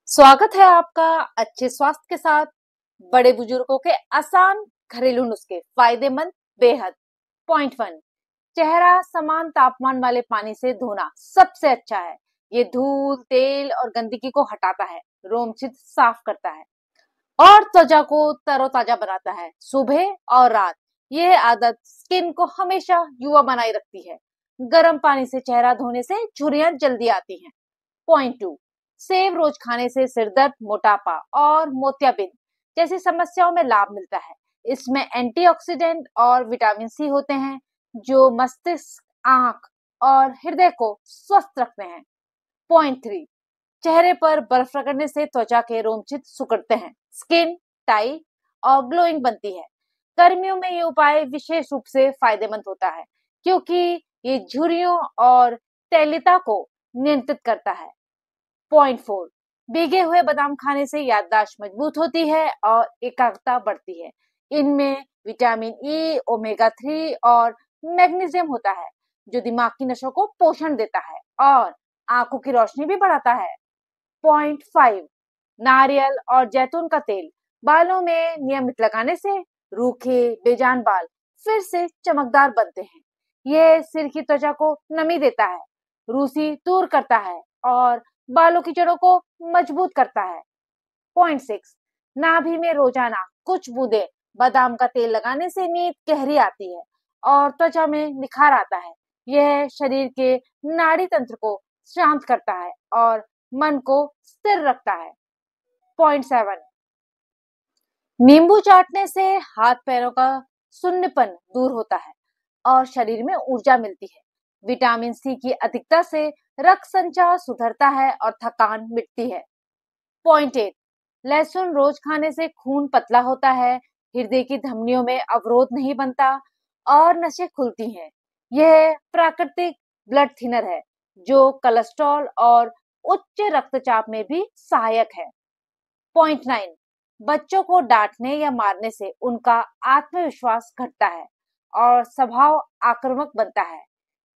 स्वागत है आपका अच्छे स्वास्थ्य के साथ बड़े बुजुर्गों के आसान घरेलू नुस्खे फायदेमंद बेहद। पॉइंट 1, चेहरा समान तापमान वाले पानी से धोना सबसे अच्छा है। ये धूल, तेल और गंदगी को हटाता है, रोम छिद्र साफ करता है और त्वचा को तरोताजा बनाता है। सुबह और रात यह आदत स्किन को हमेशा युवा बनाए रखती है। गर्म पानी से चेहरा धोने से झुर्रियां जल्दी आती हैं। पॉइंट 2, सेब रोज खाने से सिर दर्द, मोटापा और मोतियाबिंद जैसी समस्याओं में लाभ मिलता है। इसमें एंटीऑक्सीडेंट और विटामिन सी होते हैं जो मस्तिष्क, आंख और हृदय को स्वस्थ रखते हैं। पॉइंट 3, चेहरे पर बर्फ रगड़ने से त्वचा के रोमचित सिकुड़ते हैं, स्किन टाइट और ग्लोइंग बनती है। गर्मियों में ये उपाय विशेष रूप से फायदेमंद होता है क्योंकि ये झुर्रियों और तैलीयता को नियंत्रित करता है। पॉइंट 4, भीगे हुए बादाम खाने से याददाश्त मजबूत होती है और एकाग्रता बढ़ती है। इनमें विटामिन ई, ओमेगा 3 और मैग्नीशियम होता है जो दिमाग की नसों को पोषण देता है और आंखों की रोशनी भी बढ़ाता है। पॉइंट 5, नारियल और जैतून का तेल बालों में नियमित लगाने से रूखे बेजान बाल फिर से चमकदार बनते हैं। यह सिर की त्वचा को नमी देता है, रूसी दूर करता है और बालों की जड़ों को मजबूत करता है। पॉइंट 6, नाभि में रोजाना कुछ बूंदे बादाम का तेल लगाने से नींद गहरी आती है और त्वचा में निखार आता है। यह शरीर के नाड़ी तंत्र को शांत करता है और मन को स्थिर रखता है। पॉइंट 7, नींबू चाटने से हाथ पैरों का सुन्नपन दूर होता है और शरीर में ऊर्जा मिलती है। विटामिन सी की अधिकता से रक्त संचार सुधरता है और थकान मिटती है। पॉइंट 8, लहसुन रोज खाने से खून पतला होता है, हृदय की धमनियों में अवरोध नहीं बनता और नसें खुलती हैं। यह प्राकृतिक ब्लड थिनर है जो कोलेस्ट्रॉल और उच्च रक्तचाप में भी सहायक है। पॉइंट 9, बच्चों को डांटने या मारने से उनका आत्मविश्वास घटता है और स्वभाव आक्रामक बनता है।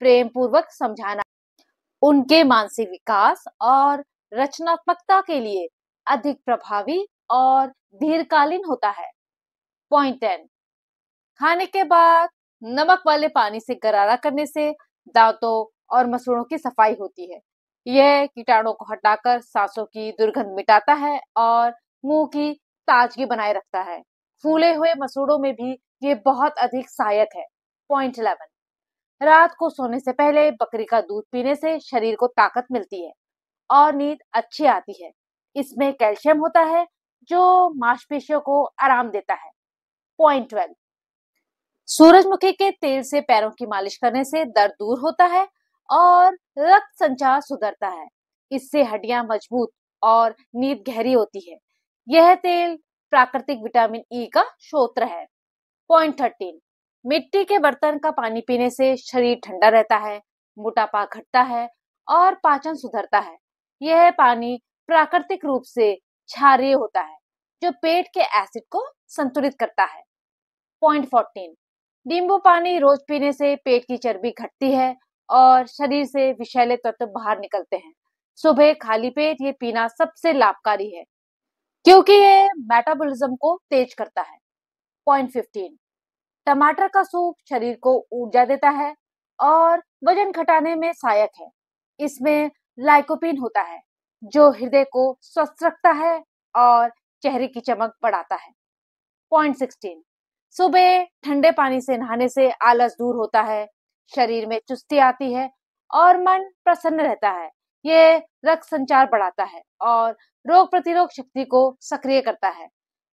प्रेम पूर्वक समझाना उनके मानसिक विकास और रचनात्मकता के लिए अधिक प्रभावी और दीर्घकालीन होता है। पॉइंट 10, खाने के बाद नमक वाले पानी से गरारा करने से दांतों और मसूड़ों की सफाई होती है। यह कीटाणु को हटाकर सांसों की दुर्गंध मिटाता है और मुंह की ताजगी बनाए रखता है। फूले हुए मसूड़ों में भी ये बहुत अधिक सहायक है। पॉइंट 11, रात को सोने से पहले बकरी का दूध पीने से शरीर को ताकत मिलती है और नींद अच्छी आती है। इसमें कैल्शियम होता है जो मांसपेशियों को आराम देता है। पॉइंट 12, सूरजमुखी के तेल से पैरों की मालिश करने से दर्द दूर होता है और रक्त संचार सुधरता है। इससे हड्डियां मजबूत और नींद गहरी होती है। यह तेल प्राकृतिक विटामिन ई का स्रोत है। पॉइंट 13, मिट्टी के बर्तन का पानी पीने से शरीर ठंडा रहता है, मोटापा घटता है और पाचन सुधरता है। यह पानी प्राकृतिक रूप से क्षारीय होता है जो पेट के एसिड को संतुलित करता है। पॉइंट 14, नींबू पानी रोज पीने से पेट की चर्बी घटती है और शरीर से विषैले तत्व बाहर निकलते हैं। सुबह खाली पेट ये पीना सबसे लाभकारी है क्योंकि ये मेटाबॉलिज्म को तेज करता है। पॉइंट 15, टमाटर का सूप शरीर को ऊर्जा देता है और वजन घटाने में सहायक है। इसमें लाइकोपीन होता है जो हृदय को स्वस्थ रखता है और चेहरे की चमक बढ़ाता है। पॉइंट 16, सुबह ठंडे पानी से नहाने से आलस दूर होता है, शरीर में चुस्ती आती है और मन प्रसन्न रहता है। ये रक्त संचार बढ़ाता है और रोग प्रतिरोधक शक्ति को सक्रिय करता है।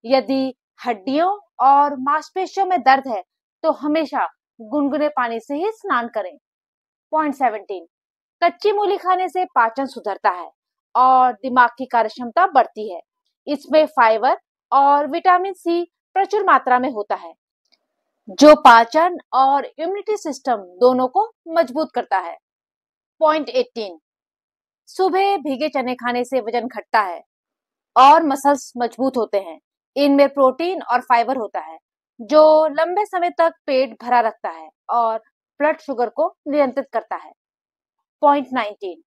यदि हड्डियों और मांसपेशियों में दर्द है तो हमेशा गुनगुने पानी से ही स्नान करें। पॉइंट 17, कच्ची मूली खाने से पाचन सुधरता है और दिमाग की कार्यक्षमता बढ़ती है। इसमें फाइबर और विटामिन सी प्रचुर मात्रा में होता है जो पाचन और इम्यूनिटी सिस्टम दोनों को मजबूत करता है। पॉइंट 18, सुबह भीगे चने खाने से वजन घटता है और मसल्स मजबूत होते हैं। इनमें प्रोटीन और फाइबर होता है जो लंबे समय तक पेट भरा रखता है और ब्लड शुगर को नियंत्रित करता है। पॉइंट 19,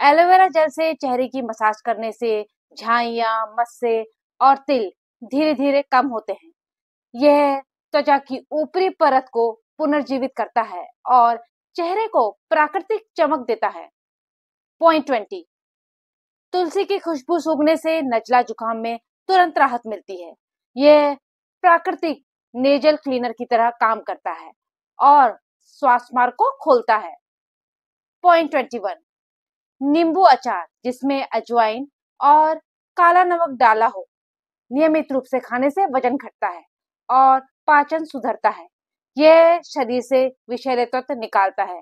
एलोवेरा जेल से चेहरे की मसाज करने से झाइयां, मस्से और तिल धीरे धीरे कम होते हैं। यह त्वचा की ऊपरी परत को पुनर्जीवित करता है और चेहरे को प्राकृतिक चमक देता है। पॉइंट 20, तुलसी की खुशबू सूंघने से नजला जुकाम में तुरंत राहत मिलती है। यह प्राकृतिक नेजल क्लीनर की तरह काम करता है और श्वास मार्ग को खोलता है। पॉइंट 21, नींबू अचार जिसमें अजवाइन और काला नमक डाला हो, नियमित रूप से खाने से वजन घटता है और पाचन सुधरता है। यह शरीर से विषैले तत्व निकालता है,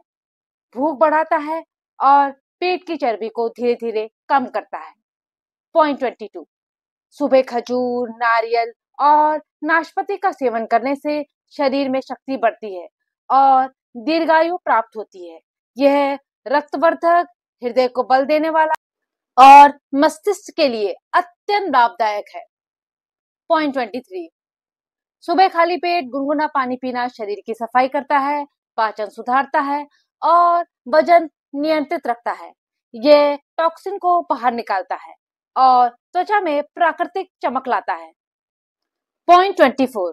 भूख बढ़ाता है और पेट की चर्बी को धीरे धीरे कम करता है। पॉइंट 22, सुबह खजूर, नारियल और नाशपाती का सेवन करने से शरीर में शक्ति बढ़ती है और दीर्घायु प्राप्त होती है। यह रक्तवर्धक, हृदय को बल देने वाला और मस्तिष्क के लिए अत्यंत लाभदायक है। पॉइंट 23, सुबह खाली पेट गुनगुना पानी पीना शरीर की सफाई करता है, पाचन सुधारता है और वजन नियंत्रित रखता है। यह टॉक्सिन को बाहर निकालता है और त्वचा में प्राकृतिक चमक लाता है। पॉइंट 24,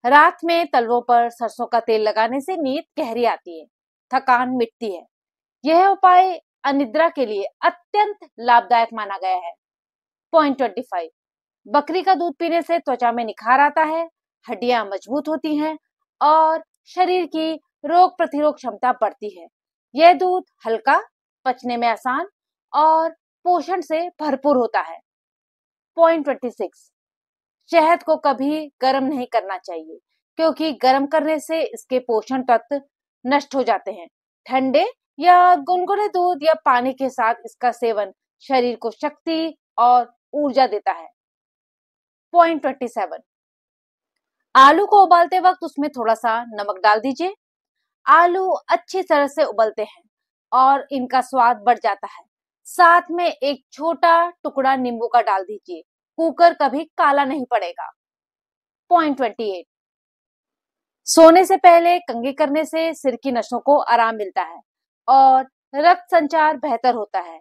रात में तलवों पर सरसों का तेल लगाने से नींद गहरी आती है, थकान मिटती है। यह उपाय अनिद्रा के लिए अत्यंत लाभदायक माना गया है। पॉइंट 25, बकरी का दूध पीने से त्वचा में निखार आता है, हड्डियां मजबूत होती हैं और शरीर की रोग प्रतिरोध क्षमता बढ़ती है। यह दूध हल्का, पचने में आसान और पोषण से भरपूर होता है। पॉइंट 26, शहद को कभी गर्म नहीं करना चाहिए क्योंकि गर्म करने से इसके पोषण तत्व नष्ट हो जाते हैं। ठंडे या गुनगुने दूध या पानी के साथ इसका सेवन शरीर को शक्ति और ऊर्जा देता है। पॉइंट 27, आलू को उबालते वक्त उसमें थोड़ा सा नमक डाल दीजिए। आलू अच्छी तरह से उबलते हैं और इनका स्वाद बढ़ जाता है। साथ में एक छोटा टुकड़ा नींबू का डाल दीजिए, कुकर कभी काला नहीं पड़ेगा। पॉइंट 28, सोने से पहले कंघी करने से सिर की नसों को आराम मिलता है और रक्त संचार बेहतर होता है।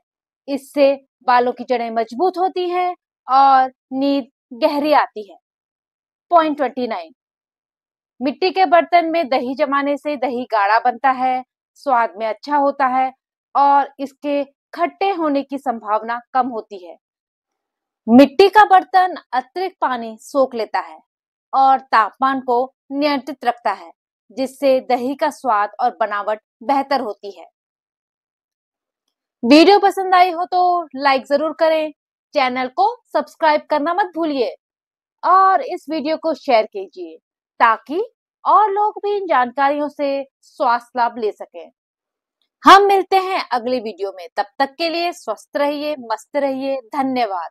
इससे बालों की जड़ें मजबूत होती हैं और नींद गहरी आती है। पॉइंट 29, मिट्टी के बर्तन में दही जमाने से दही गाढ़ा बनता है, स्वाद में अच्छा होता है और इसके खट्टे होने की संभावना कम होती है। मिट्टी का बर्तन अतिरिक्त पानी सोख लेता है और तापमान को नियंत्रित रखता है, जिससे दही का स्वाद और बनावट बेहतर होती है। वीडियो पसंद आई हो तो लाइक जरूर करें, चैनल को सब्सक्राइब करना मत भूलिए और इस वीडियो को शेयर कीजिए ताकि और लोग भी इन जानकारियों से स्वास्थ्य लाभ ले सकें। हम मिलते हैं अगली वीडियो में, तब तक के लिए स्वस्थ रहिए, मस्त रहिए, धन्यवाद।